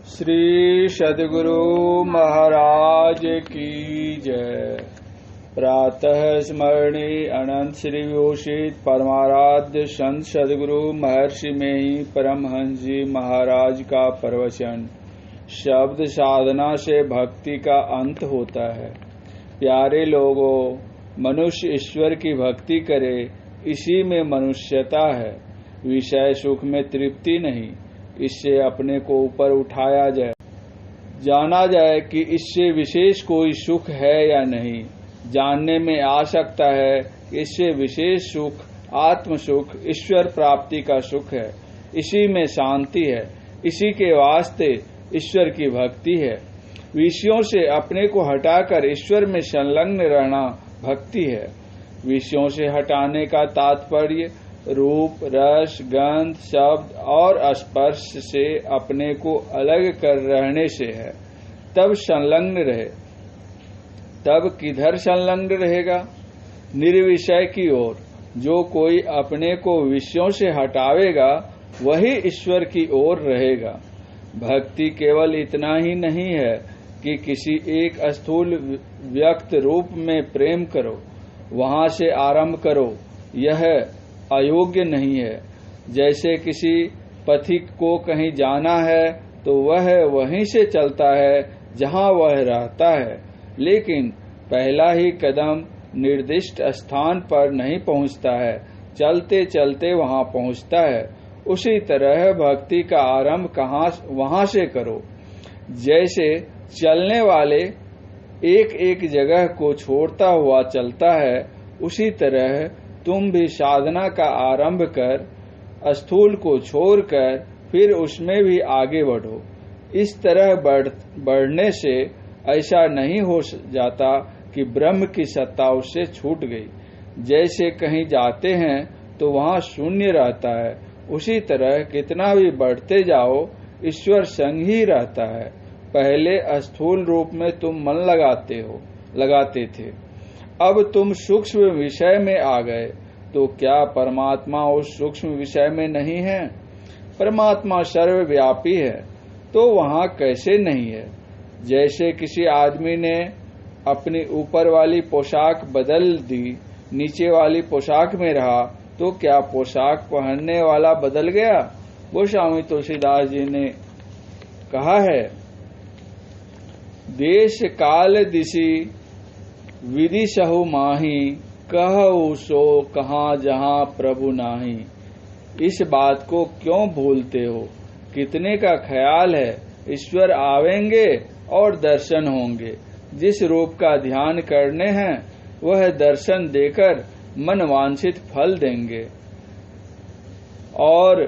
श्री सद्गुरु महाराज की जय। प्रातः स्मरणीय अनंत श्री विभूषित परमाराध्य संत सद्गुरु महर्षि में ही परमहंस जी महाराज का प्रवचन। शब्द साधना से भक्ति का अंत होता है। प्यारे लोगों, मनुष्य ईश्वर की भक्ति करे, इसी में मनुष्यता है। विषय सुख में तृप्ति नहीं, इससे अपने को ऊपर उठाया जाए, जाना जाए कि इससे विशेष कोई सुख है या नहीं। जानने में आ सकता है कि इससे विशेष सुख आत्म सुख, ईश्वर प्राप्ति का सुख है। इसी में शांति है, इसी के वास्ते ईश्वर की भक्ति है। विषयों से अपने को हटाकर ईश्वर में संलग्न रहना भक्ति है। विषयों से हटाने का तात्पर्य रूप, रस, गंध, शब्द और स्पर्श से अपने को अलग कर रहने से है। तब संलग्न रहे। तब किधर संलग्न रहेगा? निर्विषय की ओर। जो कोई अपने को विषयों से हटावेगा वही ईश्वर की ओर रहेगा। भक्ति केवल इतना ही नहीं है कि किसी एक स्थूल व्यक्त रूप में प्रेम करो, वहां से आरंभ करो। यह अयोग्य नहीं है। जैसे किसी पथिक को कहीं जाना है तो वह वहीं से चलता है जहां वह रहता है, लेकिन पहला ही कदम निर्दिष्ट स्थान पर नहीं पहुंचता है, चलते चलते वहां पहुंचता है। उसी तरह भक्ति का आरंभ वहां से करो। जैसे चलने वाले एक एक जगह को छोड़ता हुआ चलता है, उसी तरह तुम भी साधना का आरंभ कर स्थूल को छोड़कर फिर उसमें भी आगे बढ़ो। इस तरह बढ़ने से ऐसा नहीं हो जाता कि ब्रह्म की सत्ता उससे छूट गई। जैसे कहीं जाते हैं तो वहां शून्य रहता है, उसी तरह कितना भी बढ़ते जाओ ईश्वर संग ही रहता है। पहले स्थूल रूप में तुम मन लगाते थे, अब तुम सूक्ष्म विषय में आ गए, तो क्या परमात्मा उस सूक्ष्म विषय में नहीं है? परमात्मा सर्वव्यापी है, तो वहां कैसे नहीं है? जैसे किसी आदमी ने अपनी ऊपर वाली पोशाक बदल दी, नीचे वाली पोशाक में रहा, तो क्या पोशाक पहनने वाला बदल गया? गोस्वामी तुलसीदास जी ने कहा है, देश काल दिशि विदिशहु माही, कहु सो कहाँ जहाँ प्रभु नाही। इस बात को क्यों भूलते हो? कितने का ख्याल है, ईश्वर आवेंगे और दर्शन होंगे। जिस रूप का ध्यान करने हैं वह दर्शन देकर मन वांछित फल देंगे, और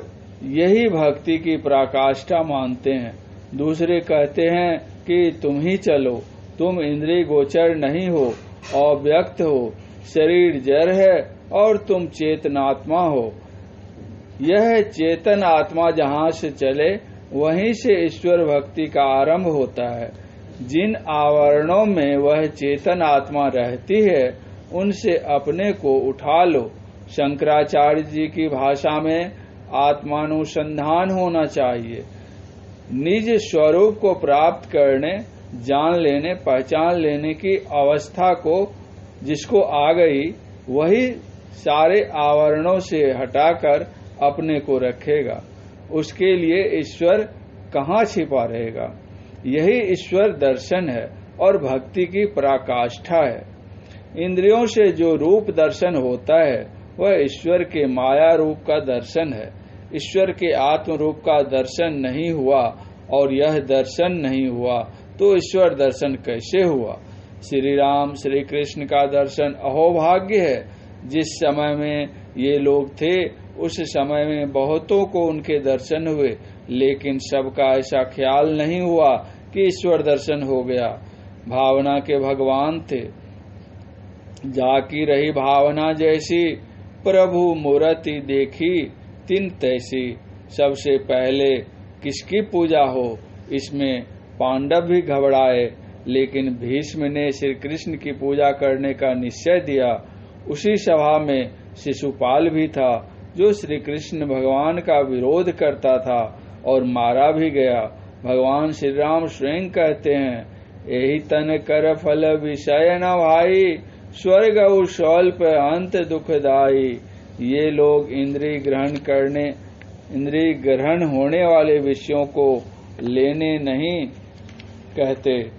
यही भक्ति की पराकाष्ठा मानते हैं। दूसरे कहते हैं कि तुम ही चलो, तुम इंद्रिय गोचर नहीं हो, अव्यक्त हो, शरीर जड़ है और तुम चेतनात्मा हो। यह चेतन आत्मा जहाँ से चले वहीं से ईश्वर भक्ति का आरंभ होता है। जिन आवरणों में वह चेतन आत्मा रहती है उनसे अपने को उठा लो। शंकराचार्य जी की भाषा में आत्मानुसंधान होना चाहिए। निज स्वरूप को प्राप्त करने, जान लेने, पहचान लेने की अवस्था को जिसको आ गई, वही सारे आवरणों से हटाकर अपने को रखेगा। उसके लिए ईश्वर कहाँ छिपा रहेगा? यही ईश्वर दर्शन है और भक्ति की पराकाष्ठा है। इंद्रियों से जो रूप दर्शन होता है वह ईश्वर के माया रूप का दर्शन है। ईश्वर के आत्म रूप का दर्शन नहीं हुआ और यह दर्शन नहीं हुआ तो ईश्वर दर्शन कैसे हुआ? श्री राम श्री कृष्ण का दर्शन अहोभाग्य है। जिस समय में ये लोग थे उस समय में बहुतों को उनके दर्शन हुए, लेकिन सबका ऐसा ख्याल नहीं हुआ कि ईश्वर दर्शन हो गया। भावना के भगवान थे। जाकी रही भावना जैसी, प्रभु मूर्ति देखी तिन तैसी। सबसे पहले किसकी पूजा हो, इसमें पांडव भी घबराए, लेकिन भीष्म ने श्री कृष्ण की पूजा करने का निश्चय दिया। उसी सभा में शिशुपाल भी था, जो श्री कृष्ण भगवान का विरोध करता था और मारा भी गया। भगवान श्री राम स्वयं कहते हैं, यही तन कर फल विषय न भाई, स्वर्ग स्वल्प अंत दुखदाई। ये लोग इंद्रिय ग्रहण होने वाले विषयों को लेने नहीं कहते।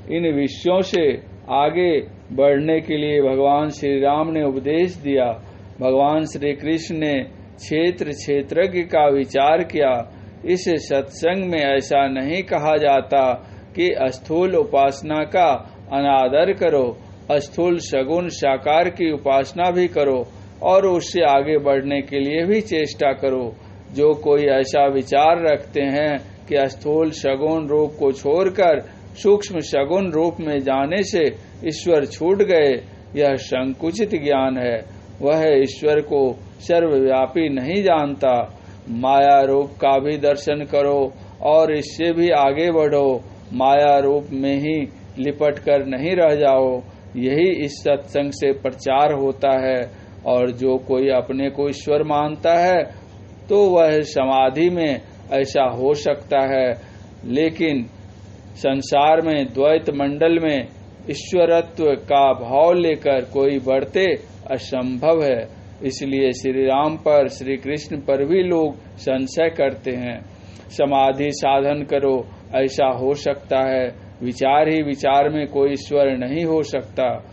इन विषयों से आगे बढ़ने के लिए भगवान श्री राम ने उपदेश दिया। भगवान श्री कृष्ण ने क्षेत्र क्षेत्रज्ञ का विचार किया। इस सत्संग में ऐसा नहीं कहा जाता कि स्थूल उपासना का अनादर करो, स्थूल सगुण साकार की उपासना भी करो और उससे आगे बढ़ने के लिए भी चेष्टा करो। जो कोई ऐसा विचार रखते हैं कि स्थूल सगुण रूप को छोड़कर सूक्ष्म सगुण रूप में जाने से ईश्वर छूट गए, यह संकुचित ज्ञान है। वह ईश्वर को सर्वव्यापी नहीं जानता। माया रूप का भी दर्शन करो और इससे भी आगे बढ़ो। माया रूप में ही लिपट कर नहीं रह जाओ। यही इस सत्संग से प्रचार होता है। और जो कोई अपने को ईश्वर मानता है तो वह समाधि में ऐसा हो सकता है, लेकिन संसार में द्वैत मंडल में ईश्वरत्व का भाव लेकर कोई बढ़ते असंभव है। इसलिए श्री राम पर, श्री कृष्ण पर भी लोग संशय करते हैं। समाधि साधन करो, ऐसा हो सकता है। विचार ही विचार में कोई ईश्वर नहीं हो सकता।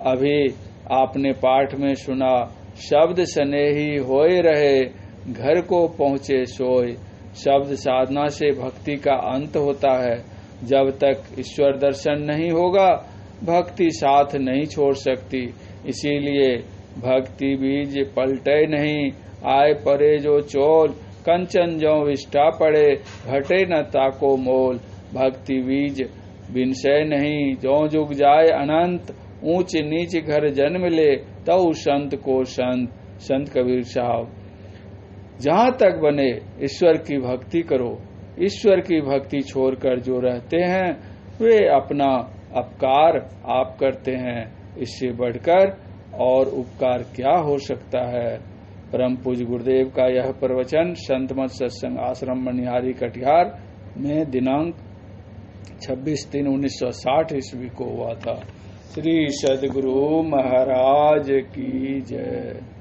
अभी आपने पाठ में सुना, शब्द स्नेही होए रहे, घर को पहुँचे सोए। शब्द साधना से भक्ति का अंत होता है। जब तक ईश्वर दर्शन नहीं होगा, भक्ति साथ नहीं छोड़ सकती। इसीलिए भक्ति बीज पलटे नहीं, आए परे जो चोल, कंचन जो विष्ठा पड़े, घटे न ताको मोल। भक्ति बीज बिनसय नहीं, जो जुग जाए अनंत, ऊंच नीच घर जन्म ले, तऊ संत को संत। संत कबीर साहब। जहाँ तक बने ईश्वर की भक्ति करो। ईश्वर की भक्ति छोड़कर जो रहते हैं वे अपना अपकार आप करते हैं। इससे बढ़कर और उपकार क्या हो सकता है। परम पूज्य गुरुदेव का यह प्रवचन संत मत सत्संग आश्रम मनिहारी कटिहार में दिनांक 26/3/1960 ईस्वी को हुआ था। श्री सद्गुरु महाराज की जय।